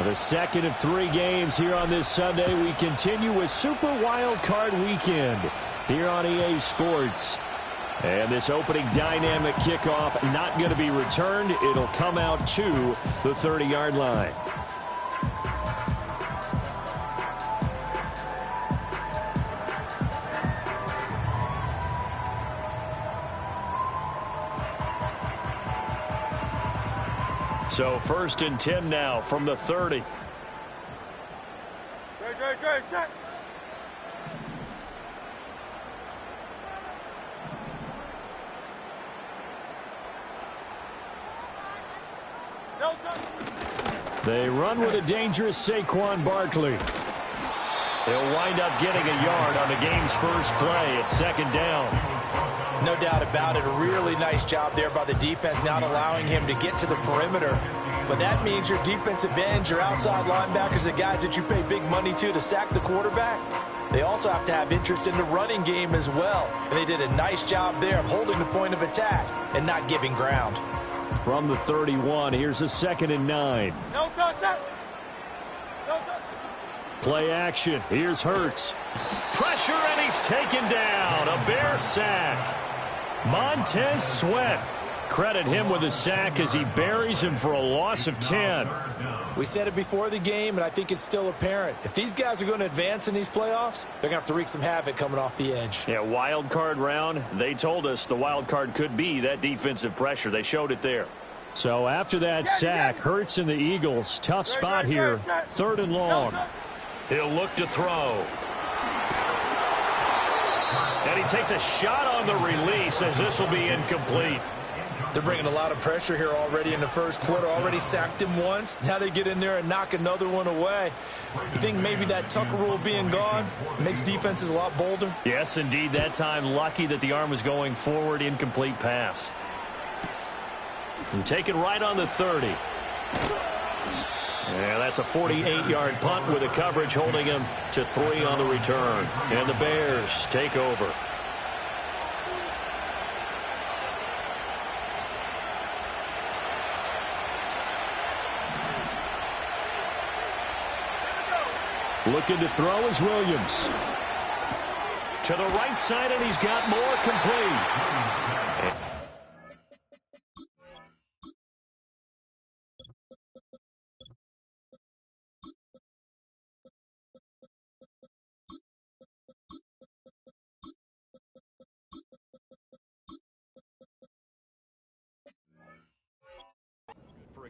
The second of 3 games here on this Sunday. We continue with Super Wildcard Weekend here on EA Sports. And this opening dynamic kickoff not going to be returned. It'll come out to the 30-yard line. So 1st and 10 now from the 30. Great, set. They run with a dangerous Saquon Barkley. He'll wind up getting a yard on the game's first play. It's 2nd down. No doubt about it. A really nice job there by the defense, not allowing him to get to the perimeter. But that means your defensive ends, your outside linebackers, the guys that you pay big money to sack the quarterback, they also have to have interest in the running game as well. And they did a nice job there of holding the point of attack and not giving ground. From the 31, here's a 2nd and 9. No touch. Play action. Here's Hurts. Pressure, and he's taken down. A Bear sack. Montez Sweat. Credit him with a sack as he buries him for a loss of 10. We said it before the game, and I think it's still apparent. If these guys are going to advance in these playoffs, they're going to have to wreak some havoc coming off the edge. Yeah, wild card round. They told us the wild card could be that defensive pressure. They showed it there. So after that sack, Hurts and the Eagles, tough spot here. 3rd and long. He'll look to throw. And he takes a shot on the release as this will be incomplete. They're bringing a lot of pressure here already in the first quarter. Already sacked him once. Now they get in there and knock another one away. You think maybe that Tucker rule being gone makes defenses a lot bolder? Yes, indeed. That time lucky that the arm was going forward. Incomplete pass. And taken right on the 30. Yeah, that's a 48-yard punt with a coverage holding him to 3 on the return. And the Bears take over. Looking to throw is Williams. To the right side, and he's got more complete.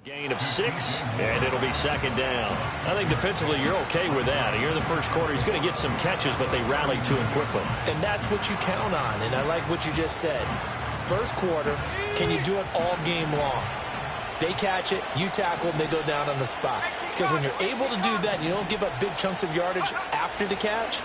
Gain of 6, and it'll be 2nd down. I think defensively you're okay with that. Here in the first quarter, he's going to get some catches, but they rallied to him quickly. And that's what you count on, and I like what you just said. First quarter, can you do it all game long? They catch it, you tackle them, they go down on the spot. Because when you're able to do that, you don't give up big chunks of yardage after the catch.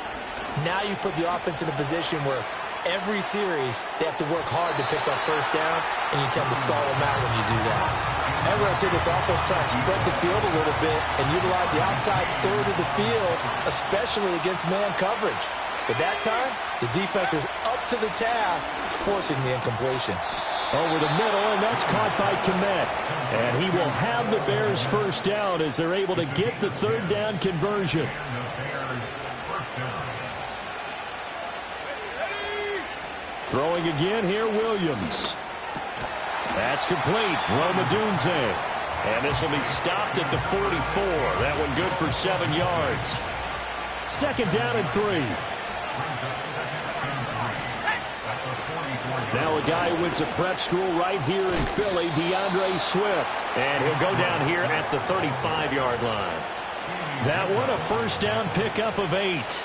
Now you put the offense in a position where every series they have to work hard to pick up first downs, and you tend to stall them out when you do that. I'm going to see this offense try and spread the field a little bit and utilize the outside third of the field, especially against man coverage. But that time, the defense was up to the task, forcing the incompletion. Over the middle, and that's caught by Kmet. And he will have the Bears first down as they're able to get the 3rd down conversion. Throwing again here, Williams. That's complete. Romadunze. And this will be stopped at the 44. That one good for 7 yards. 2nd down and 3. Now a guy who went to prep school right here in Philly, DeAndre Swift. And he'll go down here at the 35-yard line. That one a first down pickup of 8.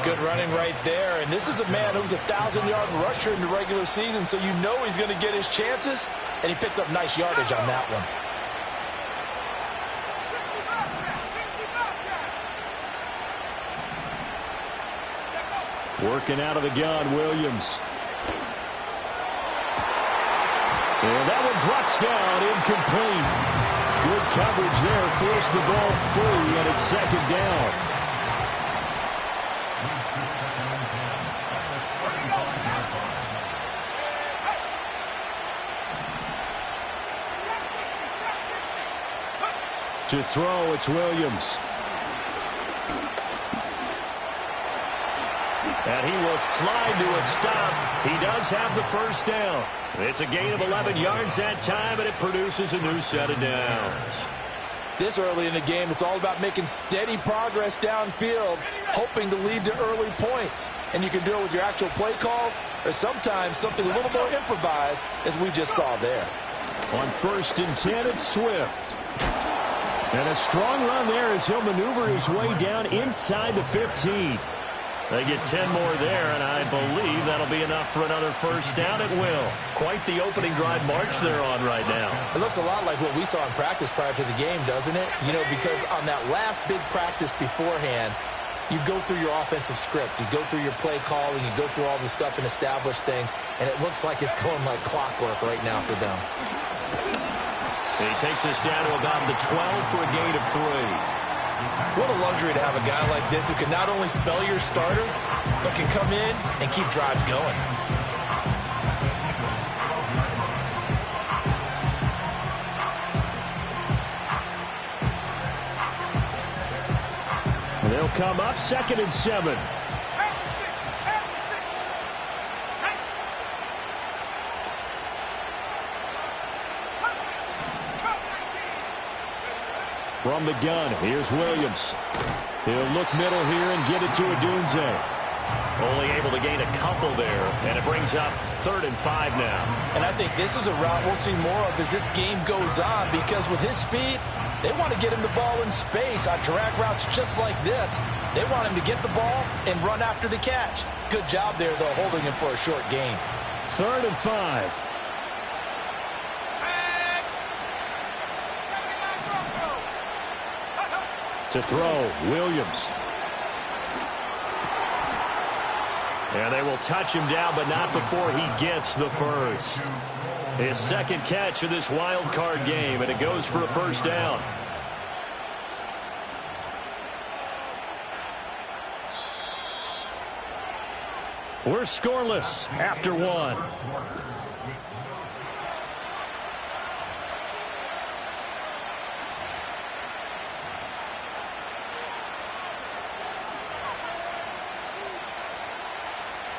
Good running right there. And this is a man who's a 1,000-yard rusher in the regular season, so you know he's going to get his chances. And he picks up nice yardage on that one. Working out of the gun, Williams. And that one drops down, incomplete. Good coverage there, forced the ball free, and it's 2nd down. To throw, it's Williams. And he will slide to a stop. He does have the first down. It's a gain of 11 yards that time, and it produces a new set of downs. This early in the game, it's all about making steady progress downfield, hoping to lead to early points. And you can do it with your actual play calls, or sometimes something a little more improvised, as we just saw there. On 1st and 10, it's Swift. And a strong run there as he'll maneuver his way down inside the 15. They get 10 more there, and I believe that'll be enough for another first down. It will. Quite the opening drive march they're on right now. It looks a lot like what we saw in practice prior to the game, doesn't it? You know, because on that last big practice beforehand, you go through your offensive script. You go through your play calling. You go through all the stuff and establish things, and it looks like it's going like clockwork right now for them. He takes us down to about the 12 for a gain of 3. What a luxury to have a guy like this who can not only spell your starter, but can come in and keep drives going. They'll come up 2nd and 7. From the gun, here's Williams. He'll look middle here and get it to Odunze. Only able to gain a couple there, and it brings up 3rd and 5 now. And I think this is a route we'll see more of as this game goes on, because with his speed, they want to get him the ball in space on drag routes just like this. They want him to get the ball and run after the catch. Good job there, though, holding him for a short gain. 3rd and 5. To throw, Williams. And they will touch him down, but not before he gets the first. His 2nd catch of this wild card game, and it goes for a first down. We're scoreless after 1.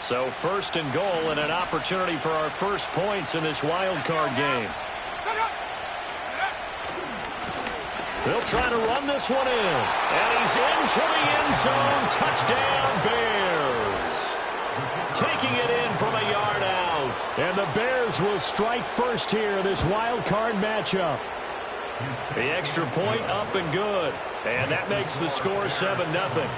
So 1st and goal and an opportunity for our first points in this wild card game. They'll try to run this one in. And he's into the end zone. Touchdown, Bears. Taking it in from a yard out. And the Bears will strike first here in this wild card matchup. The extra point up and good. And that makes the score 7-0.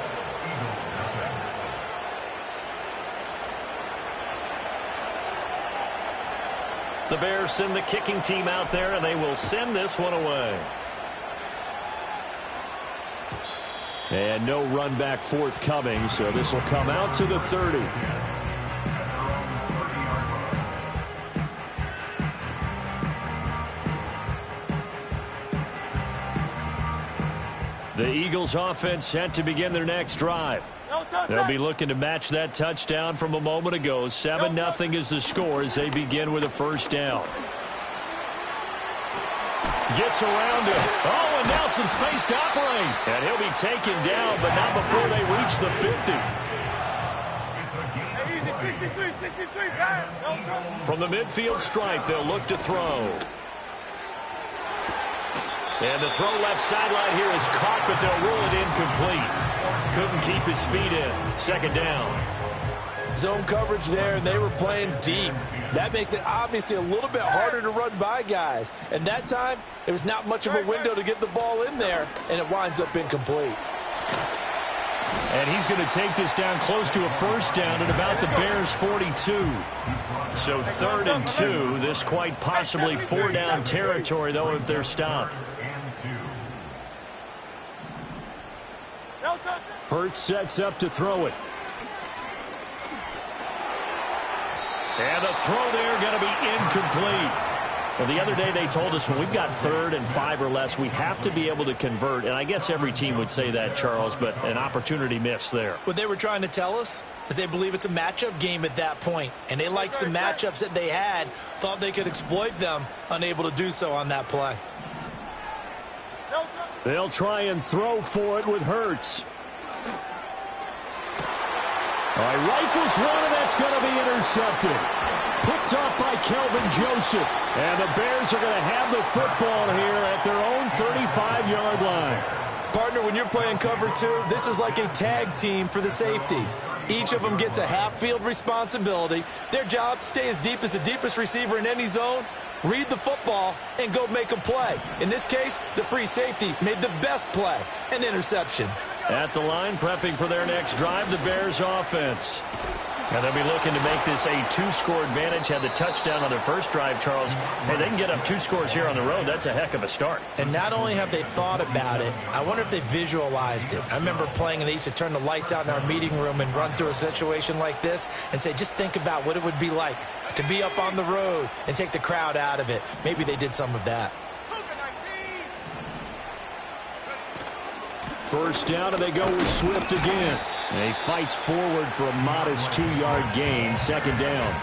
The Bears send the kicking team out there, and they will send this one away. And no run back forthcoming, so this will come out to the 30. The Eagles offense set to begin their next drive. They'll be looking to match that touchdown from a moment ago. 7-0 is the score as they begin with a first down. Gets around it. Oh, and now some space to operate. And he'll be taken down, but not before they reach the 50. From the midfield stripe, they'll look to throw. And the throw left sideline here is caught, but they'll rule it incomplete. Couldn't keep his feet in. 2nd down. Zone coverage there, and they were playing deep. That makes it obviously a little bit harder to run by guys. And that time, there was not much of a window to get the ball in there, and it winds up incomplete. And he's going to take this down close to a first down at about the Bears' 42. So 3rd and 2. This quite possibly 4-down territory, though, if they're stopped. Hurts sets up to throw it. And the throw there going to be incomplete. Well, the other day they told us when we've got 3rd and 5 or less, we have to be able to convert. And I guess every team would say that, Charles, but an opportunity missed there. What they were trying to tell us is they believe it's a matchup game at that point. And they liked some matchups that they had, thought they could exploit them, unable to do so on that play. They'll try and throw for it with Hurts. All right, rifles one, and that's going to be intercepted. Picked off by Kelvin Joseph. And the Bears are going to have the football here at their own 35-yard line. Partner, when you're playing cover two, this is like a tag team for the safeties. Each of them gets a half-field responsibility. Their job, stay as deep as the deepest receiver in any zone, read the football, and go make a play. In this case, the free safety made the best play, an interception. At the line, prepping for their next drive, the Bears offense. And they'll be looking to make this a two-score advantage. Had the touchdown on their first drive, Charles. Hey, they can get up 2 scores here on the road. That's a heck of a start. And not only have they thought about it, I wonder if they visualized it. I remember playing, and they used to turn the lights out in our meeting room and run through a situation like this and say, just think about what it would be like to be up on the road and take the crowd out of it. Maybe they did some of that. First down, and they go with Swift again. And he fights forward for a modest 2-yard gain. Second down.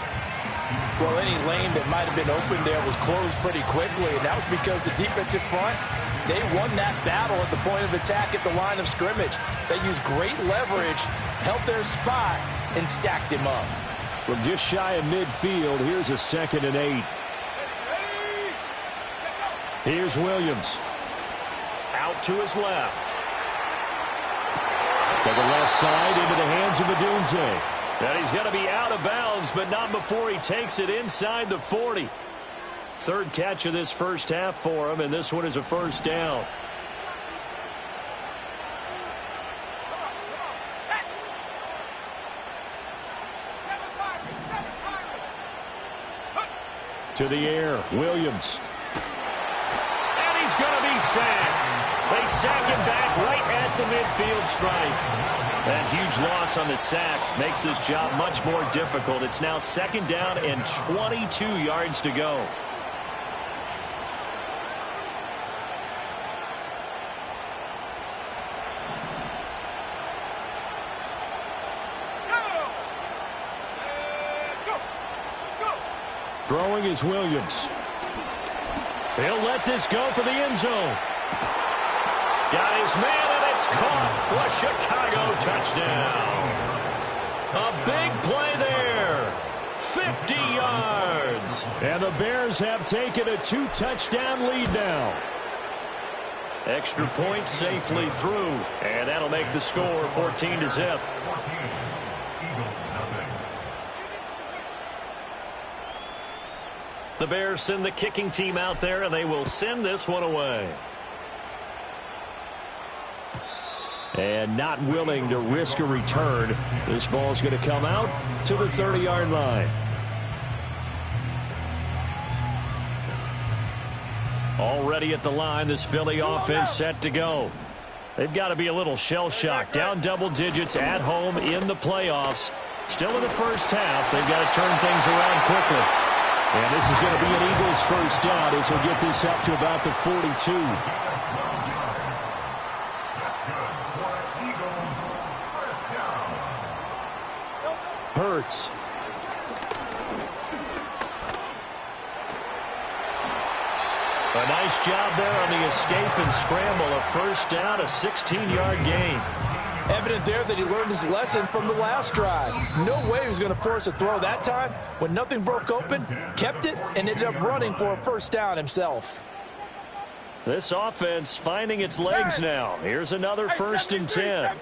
Well, any lane that might have been open there was closed pretty quickly, and that was because the defensive front, they won that battle at the point of attack at the line of scrimmage. They used great leverage, held their spot, and stacked him up. From just shy of midfield, here's a 2nd and 8. Here's Williams. Out to his left. To the left side, into the hands of Odunze. And he's going to be out of bounds, but not before he takes it inside the 40. Third catch of this first half for him, and this one is a first down. To the air, Williams. And he's going to be sacked. They sack him back right at the midfield stripe. That huge loss on the sack makes this job much more difficult. It's now 2nd down and 22 yards to go. Throwing is Williams. He'll let this go for the end zone. Got his man, and it's caught for a Chicago touchdown. A big play there. 50 yards. And the Bears have taken a 2-touchdown lead now. Extra point safely through. And that'll make the score 14-0. The Bears send the kicking team out there, and they will send this one away. And not willing to risk a return. This ball's going to come out to the 30-yard line. Already at the line, this Philly offense set to go. They've got to be a little shell-shocked. Down double digits at home in the playoffs. Still in the first half. They've got to turn things around quickly. And this is going to be an Eagles first down as he'll get this up to about the 42. Hurts. A nice job there on the escape and scramble. A first down, a 16-yard gain. Evident there that he learned his lesson from the last drive. No way he was going to force a throw that time. When nothing broke open, kept it, and ended up running for a first down himself. This offense finding its legs now. Here's another 1st and 10.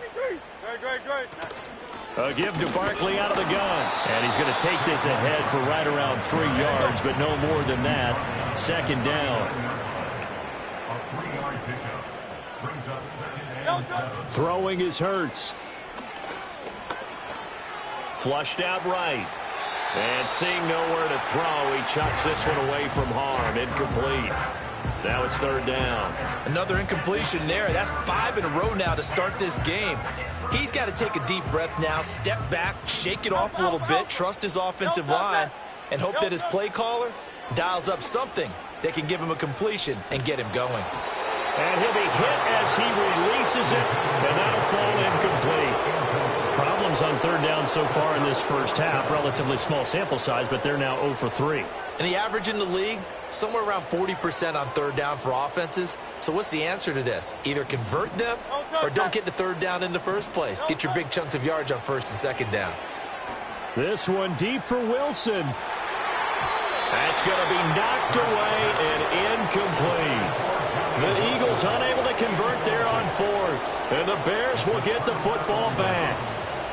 A give to Barkley out of the gun. And he's going to take this ahead for right around 3 yards, but no more than that. 2nd down. Throwing is Hurts. Flushed out right. And seeing nowhere to throw, he chucks this one away from harm. Incomplete. Now it's 3rd down. Another incompletion there. That's 5 in a row now to start this game. He's got to take a deep breath now, step back, shake it off a little bit, trust his offensive line, and hope that his play caller dials up something that can give him a completion and get him going. And he'll be hit as he releases it, and that'll fall incomplete. Problem problems on third down so far in this first half. Relatively small sample size, but they're now 0 for 3. And the average in the league, somewhere around 40% on third down for offenses. So what's the answer to this? Either convert them or don't get to third down in the first place. Get your big chunks of yards on first and second down. This one deep for Wilson. That's going to be knocked away and incomplete. The Eagles unable to convert there on fourth. And the Bears will get the football back.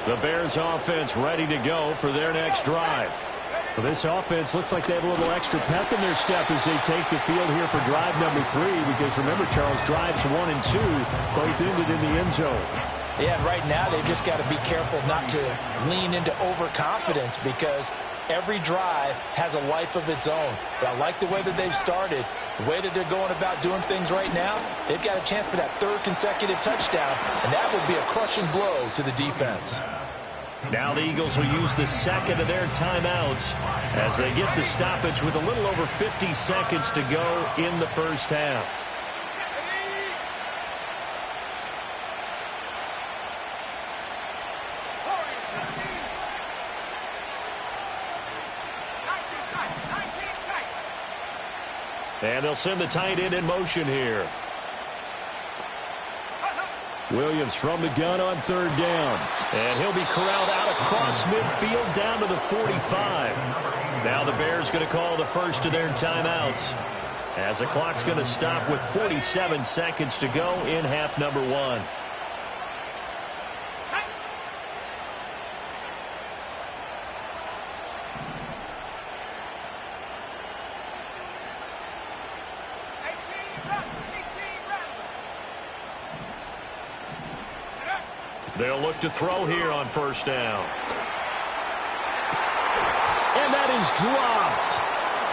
The Bears offense ready to go for their next drive. Well, this offense looks like they have a little extra pep in their step as they take the field here for drive number 3. Because remember, Charles, drives 1 and 2 both ended in the end zone. Yeah, and right now they've just got to be careful not to lean into overconfidence because every drive has a life of its own. But I like the way that they've started, the way that they're going about doing things right now. They've got a chance for that third consecutive touchdown, and that would be a crushing blow to the defense. Now the Eagles will use the second of their timeouts as they get the stoppage with a little over 50 seconds to go in the first half. And they'll send the tight end in motion here. Williams from the gun on third down. And he'll be corralled out across midfield down to the 45. Now the Bears going to call the first of their timeouts, as the clock's going to stop with 47 seconds to go in half number 1. They'll look to throw here on first down. And that is dropped.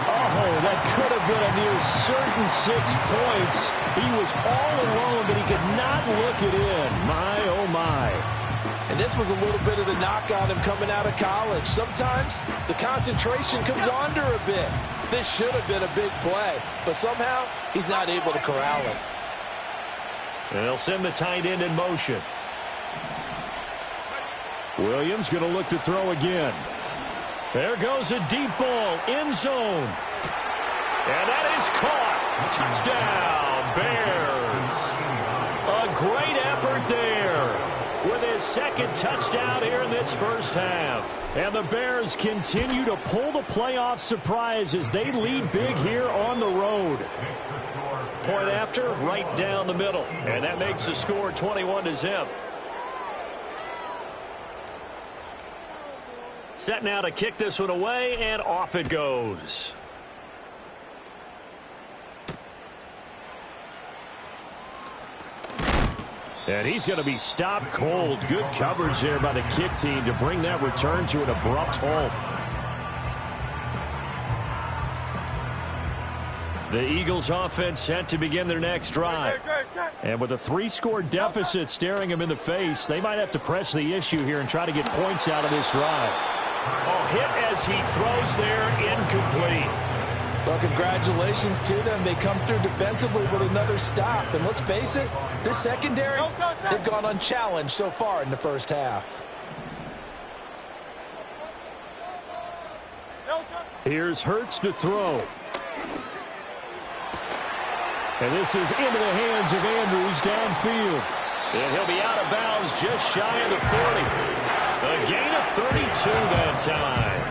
Oh, that could have been a near certain 6 points. He was all alone, but he could not look it in. My, oh, my. And this was a little bit of the knock on him coming out of college. Sometimes the concentration could wander a bit. This should have been a big play, but somehow he's not able to corral it. And they'll send the tight end in motion. Williams going to look to throw again. There goes a deep ball, end zone. And that is caught. Touchdown, Bears. A great effort there with his second touchdown here in this first half. And the Bears continue to pull the playoff surprise as they lead big here on the road. Point after, right down the middle. And that makes the score 21-0. Set now to kick this one away, and off it goes. And he's going to be stopped cold. Good coverage there by the kick team to bring that return to an abrupt halt. The Eagles offense set to begin their next drive. And with a 3-score deficit staring them in the face, they might have to press the issue here and try to get points out of this drive. Oh, hit as he throws there, incomplete. Well, congratulations to them. They come through defensively with another stop. And let's face it, this secondary, they've gone unchallenged so far in the first half. Here's Hurts to throw. And this is into the hands of Andrews downfield. And he'll be out of bounds just shy of the 40. A gain of 32 that time.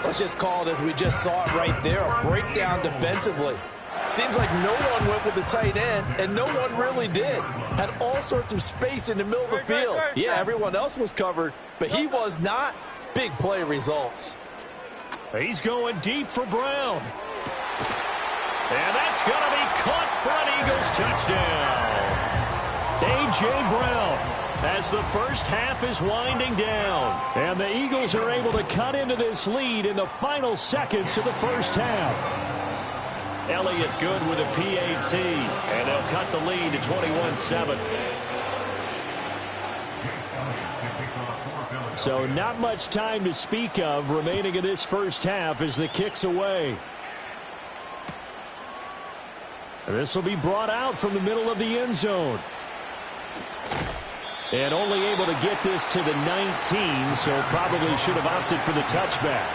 Let's just call it as we just saw it right there, a breakdown defensively. Seems like no one went with the tight end, and no one really did. Had all sorts of space in the middle of the field. Yeah, everyone else was covered, but he was not. Big play results. He's going deep for Brown. And that's going to be caught for an Eagles touchdown. A.J. Brown, as the first half is winding down. And the Eagles are able to cut into this lead in the final seconds of the first half. Elliott good with a PAT. And they'll cut the lead to 21-7. So not much time to speak of remaining in this first half as the kick's away. This will be brought out from the middle of the end zone. And only able to get this to the 19, so probably should have opted for the touchback.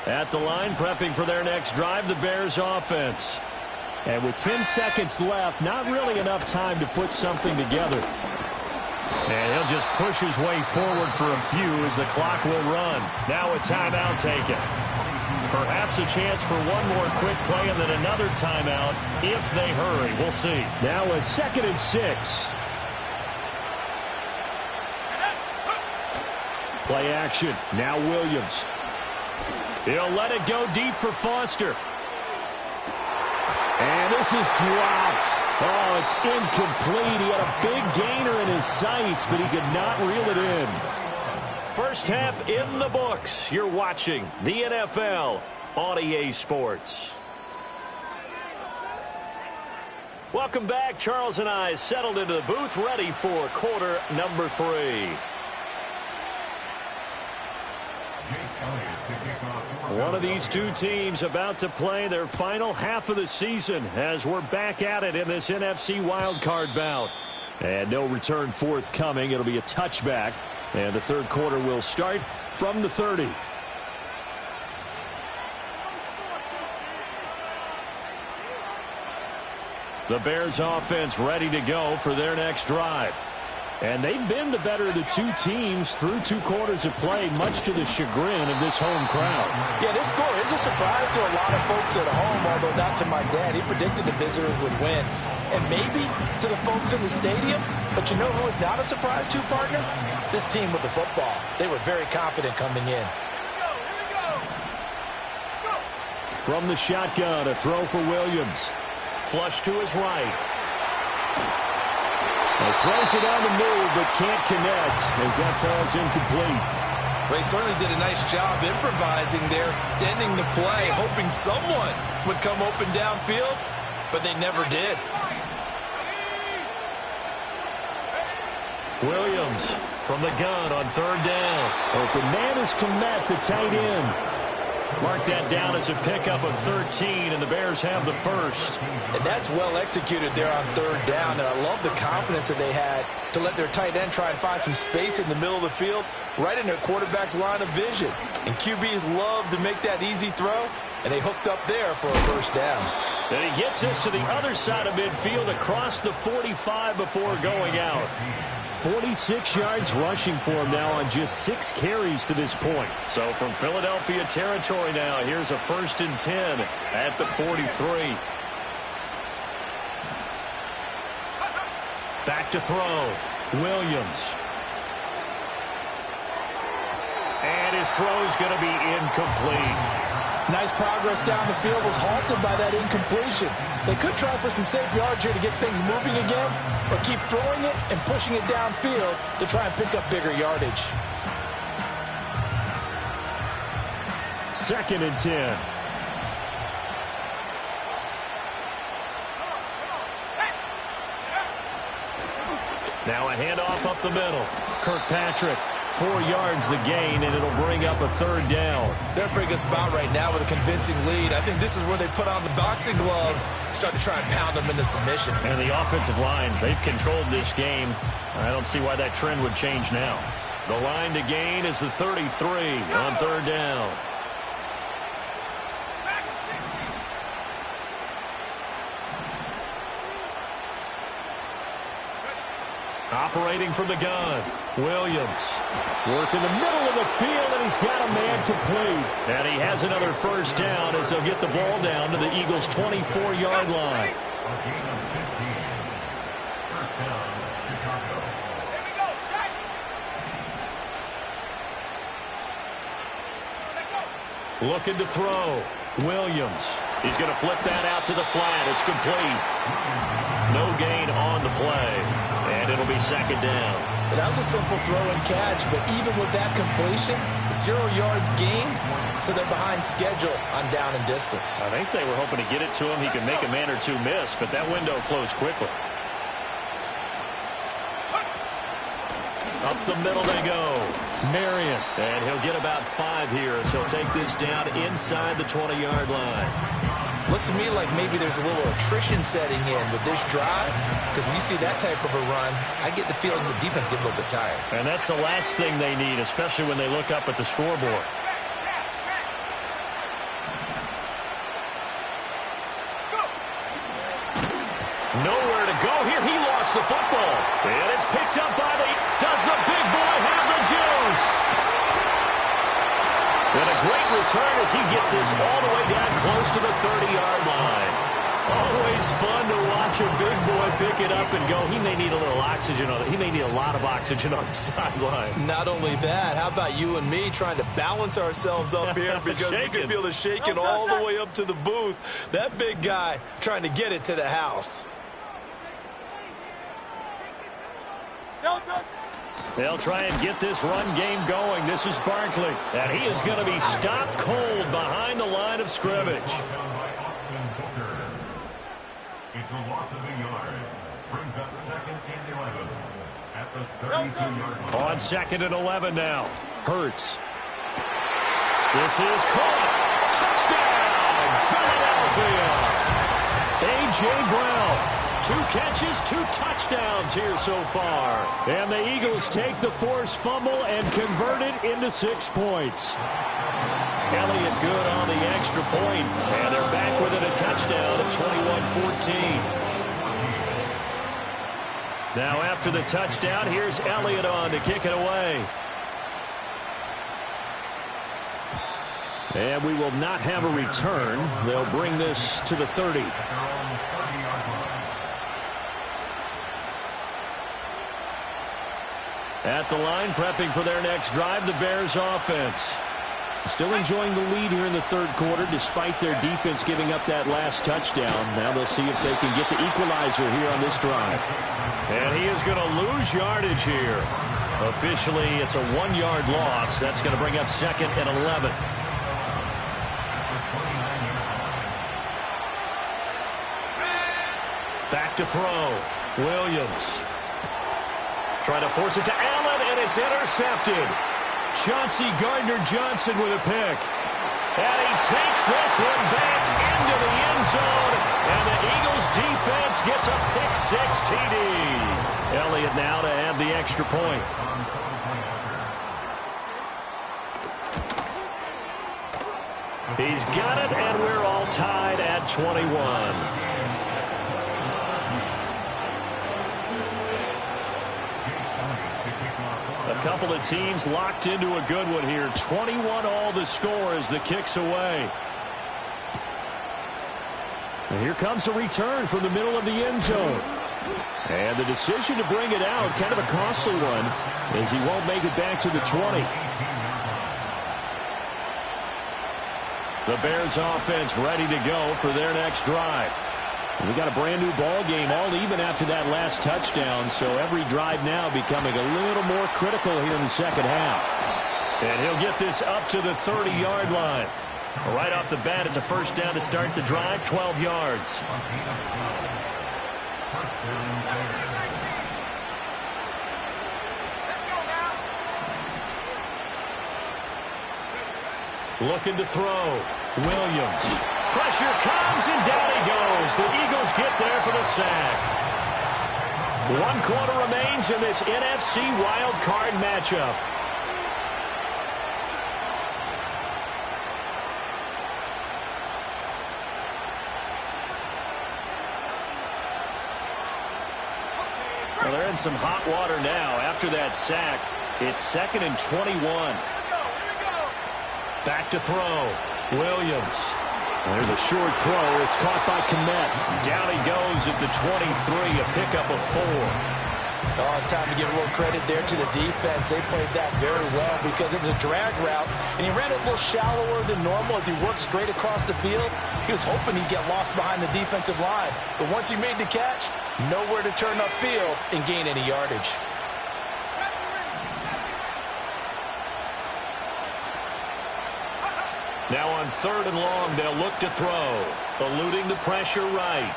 At the line, prepping for their next drive, the Bears offense. And with 10 seconds left, not really enough time to put something together. And he'll just push his way forward for a few as the clock will run. Now a timeout taken. Perhaps a chance for one more quick play and then another timeout if they hurry. We'll see. Now a 2nd and 6. Play action. Now Williams. He'll let it go deep for Foster. And this is dropped. Oh, it's incomplete. He had a big gainer in his sights, but he could not reel it in. First half in the books. You're watching the NFL on EA Sports. Welcome back. Charles and I settled into the booth, ready for quarter number 3. One of these two teams about to play their final half of the season as we're back at it in this NFC wildcard bout. And no return forthcoming. It'll be a touchback. And the third quarter will start from the 30. The Bears offense ready to go for their next drive. And they've been the better of the two teams through 2 quarters of play, much to the chagrin of this home crowd. Yeah, this score is a surprise to a lot of folks at home, although not to my dad. He predicted the visitors would win. And maybe to the folks in the stadium. But you know who is not a surprise to, partner? This team with the football. They were very confident coming in. From the shotgun, a throw for Williams. Flush to his right. He throws it on the move, but can't connect as that falls incomplete. They certainly did a nice job improvising there, extending the play, hoping someone would come open downfield, but they never did. Williams from the gun on 3rd down. Open man is Kmet, the tight end. Mark that down as a pickup of 13, and the Bears have the first. And that's well executed there on 3rd down, and I love the confidence that they had to let their tight end try and find some space in the middle of the field, right in their quarterback's line of vision. And QBs love to make that easy throw, and they hooked up there for a first down. And he gets us to the other side of midfield across the 45 before going out. 46 yards rushing for him now on just 6 carries to this point. So from Philadelphia territory now, here's a 1st and 10 at the 43. Back to throw. Williams. And his throw's going to be incomplete. Nice progress down the field, was halted by that incompletion. They could try for some safe yards here to get things moving again, or keep throwing it and pushing it downfield to try and pick up bigger yardage. 2nd and 10. Now a handoff up the middle. Kirkpatrick. 4 yards the gain, and it'll bring up a 3rd down. They're in a pretty good spot right now with a convincing lead. I think this is where they put on the boxing gloves, start to try and pound them into submission. And the offensive line, they've controlled this game. I don't see why that trend would change now. The line to gain is the 33 on 3rd down. Operating from the gun, Williams. Work in the middle of the field, and he's got a man complete. And he has another first down as they'll get the ball down to the Eagles' 24-yard line. Looking to throw. Williams. He's going to flip that out to the flat. It's complete. No gain on the play. And it'll be 2nd down. That was a simple throw and catch, but even with that completion, 0 yards gained, so they're behind schedule on down and distance. I think they were hoping to get it to him. He could make a man or two miss, but that window closed quickly. Up the middle they go. Marion. And he'll get about 5 here, so he'll take this down inside the 20-yard line. Looks to me like maybe there's a little attrition setting in with this drive, because when you see that type of a run, I get the feeling the defense gets a little bit tired. And that's the last thing they need, especially when they look up at the scoreboard. Nowhere to go here. He lost the football. And it's picked up by does the big boy have the juice? And a great return as he gets this all the way down close to the 30-yard line. Always fun to watch a big boy pick it up and go. He may need a little oxygen on it. He may need a lot of oxygen on the sideline. Not only that, how about you and me trying to balance ourselves up here because you can feel the shaking all the way up to the booth. That big guy trying to get it to the house. They'll try and get this run game going. This is Barkley. And he is going to be stopped cold behind the line of scrimmage. It's a loss of a yard. Brings up 2nd and 11 at the 32-yard line. On 2nd and 11 now. Hurts. This is caught. Touchdown, Philadelphia. A.J. Brown. 2 catches, 2 touchdowns here so far. And the Eagles take the forced fumble and convert it into 6 points. Elliott good on the extra point, and they're back with it, a touchdown at 21-14. Now after the touchdown, here's Elliott on to kick it away. And we will not have a return. They'll bring this to the 30. At the line, prepping for their next drive, the Bears offense. Still enjoying the lead here in the 3rd quarter, despite their defense giving up that last touchdown. Now they'll see if they can get the equalizer here on this drive. And he is going to lose yardage here. Officially, it's a 1-yard loss. That's going to bring up 2nd and 11. Back to throw. Williams. Trying to force it to Allen, and it's intercepted. Chauncey Gardner-Johnson with a pick. And he takes this one back into the end zone. And the Eagles defense gets a pick-6 TD. Elliott now to add the extra point. He's got it, and we're all tied at 21. A couple of teams locked into a good one here. 21 all the score as the kick's away. And here comes a return from the middle of the end zone. And the decision to bring it out, kind of a costly one, as he won't make it back to the 20. The Bears offense ready to go for their next drive. We got a brand new ball game, all even after that last touchdown, so every drive now becoming a little more critical here in the 2nd half. And he'll get this up to the 30-yard line. Right off the bat, it's a first down to start the drive, 12 yards. Looking to throw. Williams. Pressure comes, and down he goes. The Eagles get there for the sack. 1 quarter remains in this NFC Wildcard matchup. Well, they're in some hot water now. After that sack, it's 2nd and 21. Back to throw. Williams. There's a short throw. It's caught by Kmet. Down he goes at the 23, a pickup of 4. Oh, it's time to give a little credit there to the defense. They played that very well because it was a drag route, and he ran it a little shallower than normal as he worked straight across the field. He was hoping he'd get lost behind the defensive line. But once he made the catch, nowhere to turn upfield and gain any yardage. Now on 3rd and long, they'll look to throw. Eluding the pressure right.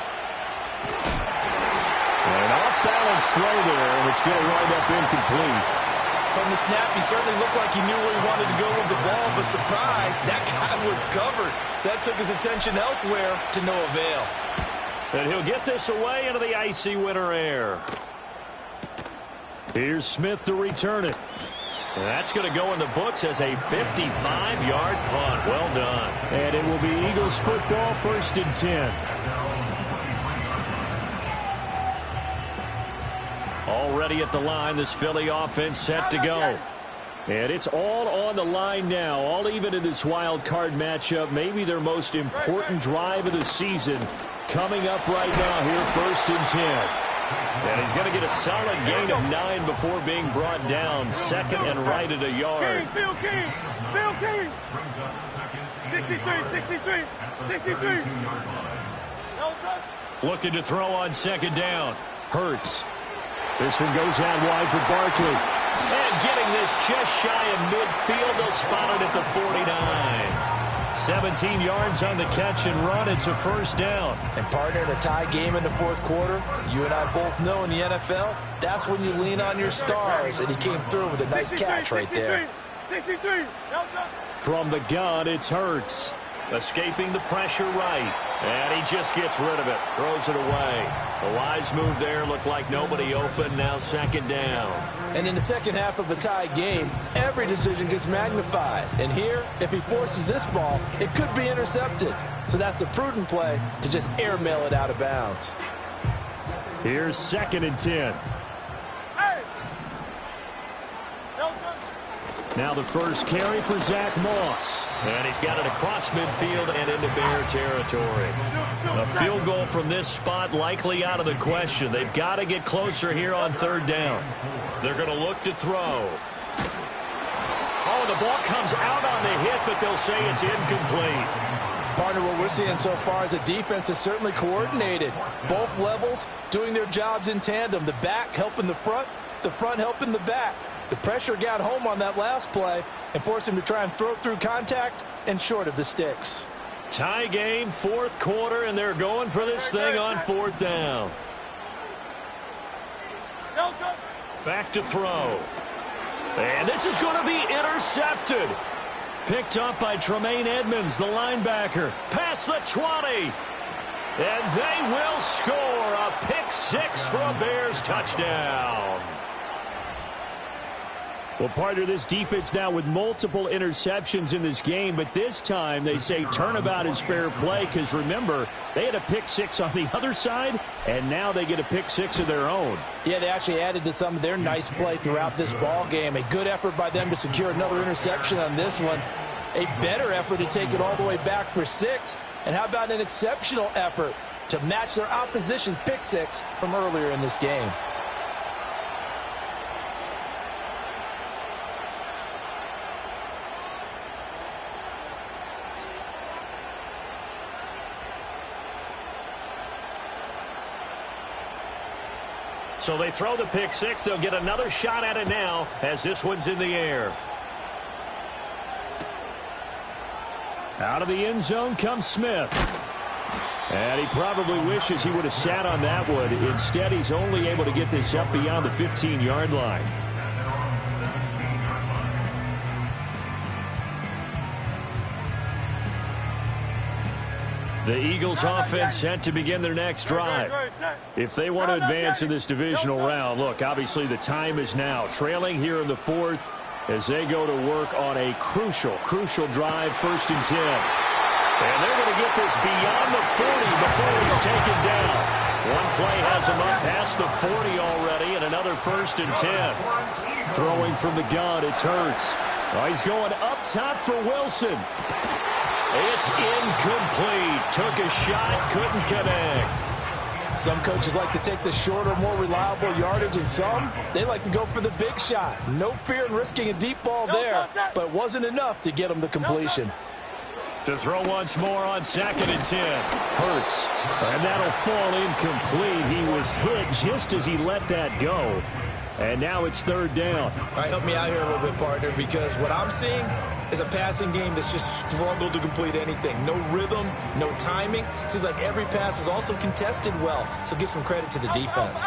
An off-balance throw there, and it's going to wind up incomplete. From the snap, he certainly looked like he knew where he wanted to go with the ball, but surprise, that guy was covered. So that took his attention elsewhere to no avail. And he'll get this away into the icy winter air. Here's Smith to return it. And that's going to go in the books as a 55-yard punt. Well done. And it will be Eagles football, 1st and 10. Already at the line, this Philly offense set to go. And it's all on the line now, all even in this wild card matchup. Maybe their most important drive of the season coming up right now here, 1st and 10. And he's going to get a solid gain of 9 before being brought down. 2nd and right at a yard. Bill King. 63. Looking to throw on 2nd down. Hurts. This one goes out wide for Barkley. And getting this just shy of midfield. They'll spot it at the 49. 17 yards on the catch and run. It's a 1st down. And partner, in a tie game in the 4th quarter, you and I both know in the NFL, that's when you lean on your stars. And he came through with a nice catch right there. 63. From the gun, it's Hurts. Escaping the pressure right. And he just gets rid of it. Throws it away. A wise move there. Looked like nobody open. Now 2nd down. And in the second half of a tie game, every decision gets magnified. And here, if he forces this ball, it could be intercepted. So that's the prudent play to just airmail it out of bounds. Here's 2nd and 10. Now the first carry for Zach Moss. And he's got it across midfield and into Bear territory. A field goal from this spot likely out of the question. They've got to get closer here on 3rd down. They're going to look to throw. Oh, the ball comes out on the hit, but they'll say it's incomplete. Partner, what we're seeing so far is the defense is certainly coordinated. Both levels doing their jobs in tandem. The back helping the front helping the back. The pressure got home on that last play and forced him to try and throw through contact and short of the sticks. Tie game, 4th quarter, and they're going for this thing on 4th down. Back to throw. And this is going to be intercepted. Picked up by Tremaine Edmonds, the linebacker. Past the 20. And they will score a pick 6 for a Bears touchdown. Well, partner, this defense now with multiple interceptions in this game, but this time they say turnabout is fair play because, remember, they had a pick 6 on the other side, and now they get a pick 6 of their own. Yeah, they actually added to some of their nice play throughout this ball game. A good effort by them to secure another interception on this one. A better effort to take it all the way back for 6. And how about an exceptional effort to match their opposition's pick 6 from earlier in this game? So they throw the pick 6. They'll get another shot at it now as this one's in the air. Out of the end zone comes Smith. And he probably wishes he would have sat on that one. Instead, he's only able to get this up beyond the 15-yard line. The Eagles offense set to begin their next drive. If they want to advance in this divisional round, look, obviously the time is now. Trailing here in the 4th as they go to work on a crucial drive, 1st and 10. And they're going to get this beyond the 40 before he's taken down. One play has him up past the 40 already, and another 1st and 10. Throwing from the gun, it's Hurts. Oh, he's going up top for Wilson. It's incomplete. Took a shot, couldn't connect. Some coaches like to take the shorter, more reliable yardage, and some, they like to go for the big shot. No fear in risking a deep ball there, but it wasn't enough to get him the completion. To throw once more on 2nd and 10. Hurts. And that'll fall incomplete. He was hit just as he let that go. And now it's 3rd down. All right, help me out here a little bit, partner, because what I'm seeing is a passing game that's just struggled to complete anything. No rhythm, no timing. Seems like every pass is also contested well, so give some credit to the defense.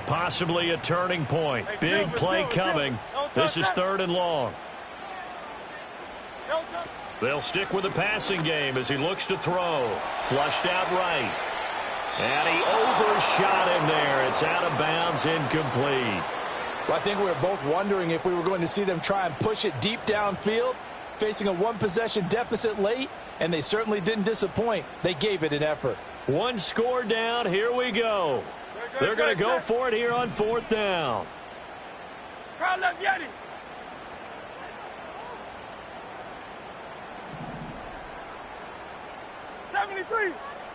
Possibly a turning point. Big play coming. This is 3rd and long. They'll stick with the passing game as he looks to throw. Flushed out right. And he overshot him there. It's out of bounds, incomplete. Well, I think we were both wondering if we were going to see them try and push it deep downfield, facing a one-possession deficit late, and they certainly didn't disappoint. They gave it an effort. 1 score down. Here we go. They're going to go for it here on 4th down. Crowd left Yeti.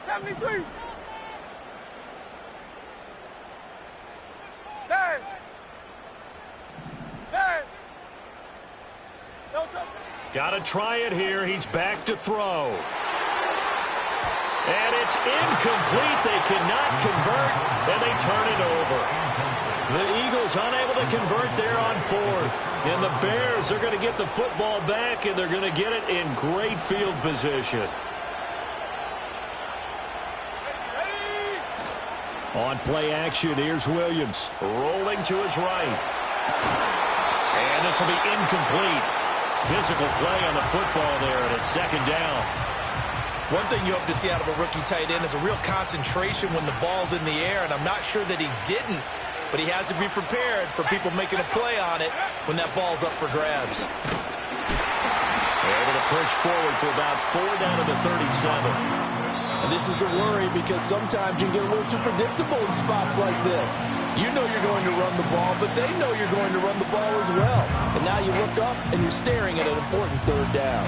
'73. Dash. No touch. Got to try it here. He's back to throw. And it's incomplete. They cannot convert, and they turn it over. The Eagles unable to convert there on 4th. And the Bears are going to get the football back, and they're going to get it in great field position. On play action, here's Williams. Rolling to his right. And this will be incomplete. Physical play on the football there, and it's 2nd down. One thing you hope to see out of a rookie tight end is a real concentration when the ball's in the air, and I'm not sure that he didn't, but he has to be prepared for people making a play on it when that ball's up for grabs. Able to push forward for about 4 down to the 37. And this is the worry because sometimes you get a little too predictable in spots like this. You know you're going to run the ball, but they know you're going to run the ball as well. And now you look up and you're staring at an important 3rd down.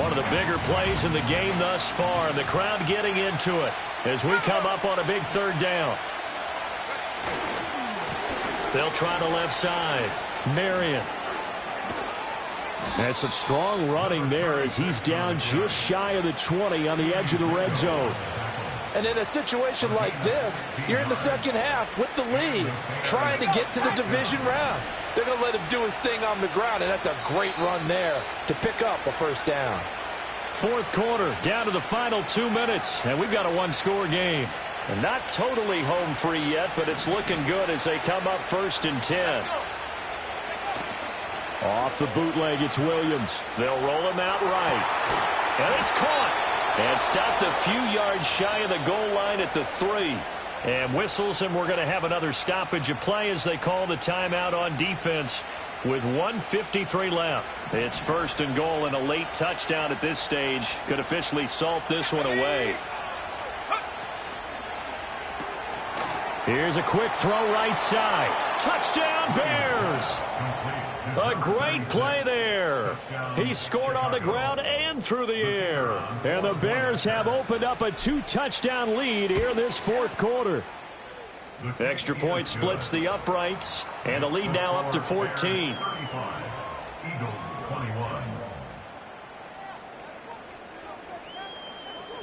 One of the bigger plays in the game thus far, and the crowd getting into it as we come up on a big 3rd down. They'll try the left side. Marion. That's some strong running there as he's down just shy of the 20 on the edge of the red zone. And in a situation like this, you're in the 2nd half with the lead, trying to get to the division round. They're going to let him do his thing on the ground, and that's a great run there to pick up a 1st down. 4th quarter, down to the final 2 minutes, and we've got a 1-score game. And not totally home free yet, but it's looking good as they come up 1st and 10. Off the bootleg, it's Williams. They'll roll him out right. And it's caught. And stopped a few yards shy of the goal line at the 3. And whistles, and we're going to have another stoppage of play as they call the timeout on defense with 1:53 left. It's 1st and goal, and a late touchdown at this stage could officially salt this one away. Here's a quick throw right side. Touchdown, Bears! A great play there. He scored on the ground and through the air. And the Bears have opened up a 2-touchdown lead here this 4th quarter. Extra point splits the uprights, and the lead now up to 14.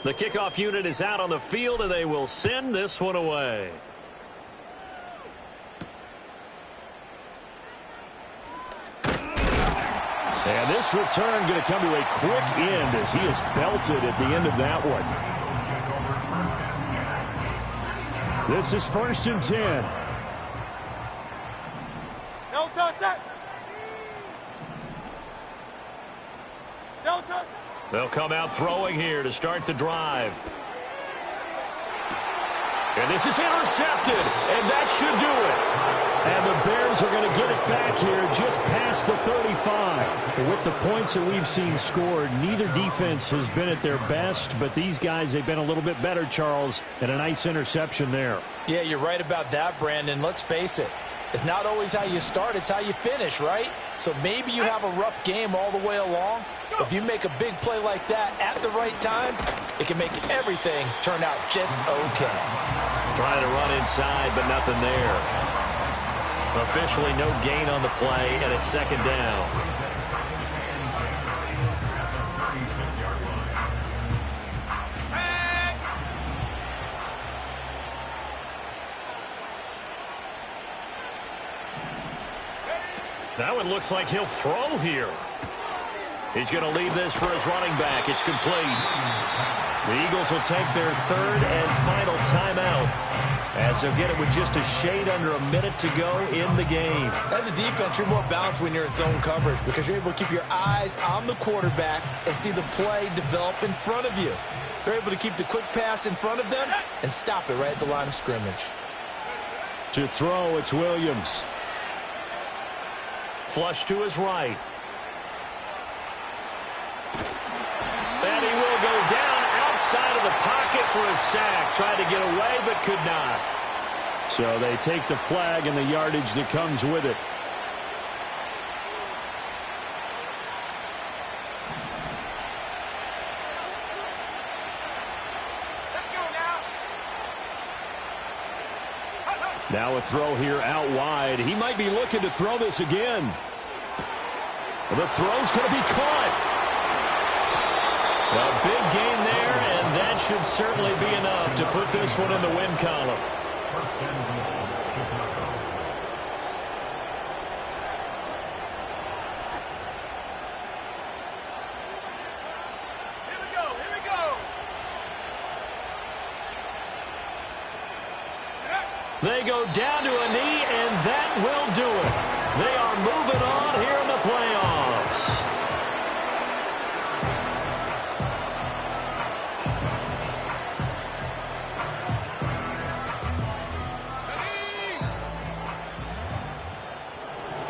The kickoff unit is out on the field, and they will send this one away. And this return going to come to a quick end as he is belted at the end of that one. This is 1st and 10. No touch that. No touch. They'll come out throwing here to start the drive. And this is intercepted, and that should do it. And the Bears are going to get it back here just past the 35. With the points that we've seen scored, neither defense has been at their best, but these guys, they've been a little bit better, Charles, and a nice interception there. Yeah, you're right about that, Brandon. Let's face it. It's not always how you start, it's how you finish, right? So maybe you have a rough game all the way along. If you make a big play like that at the right time, it can make everything turn out just okay. Trying to run inside, but nothing there. Officially no gain on the play, and it's 2nd down. Now it looks like he'll throw here. He's going to leave this for his running back. It's complete. The Eagles will take their third and final timeout, as they'll get it with just a shade under a minute to go in the game. As a defense, you're more balanced when you're in zone coverage because you're able to keep your eyes on the quarterback and see the play develop in front of you. They're able to keep the quick pass in front of them and stop it right at the line of scrimmage. To throw, it's Williams. Flush to his right. And he will go down outside of the pocket for a sack. Tried to get away, but could not. So they take the flag and the yardage that comes with it. Let's go now. Now a throw here out wide. He might be looking to throw this again. The throw's going to be caught. A big gain there, and that should certainly be enough to put this one in the win column. First and goal, Chicago. Here we go. Here we go. They go down to a knee, and that will do it. They are moving on here in the playoffs.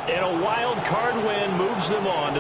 And a wild card win moves them on to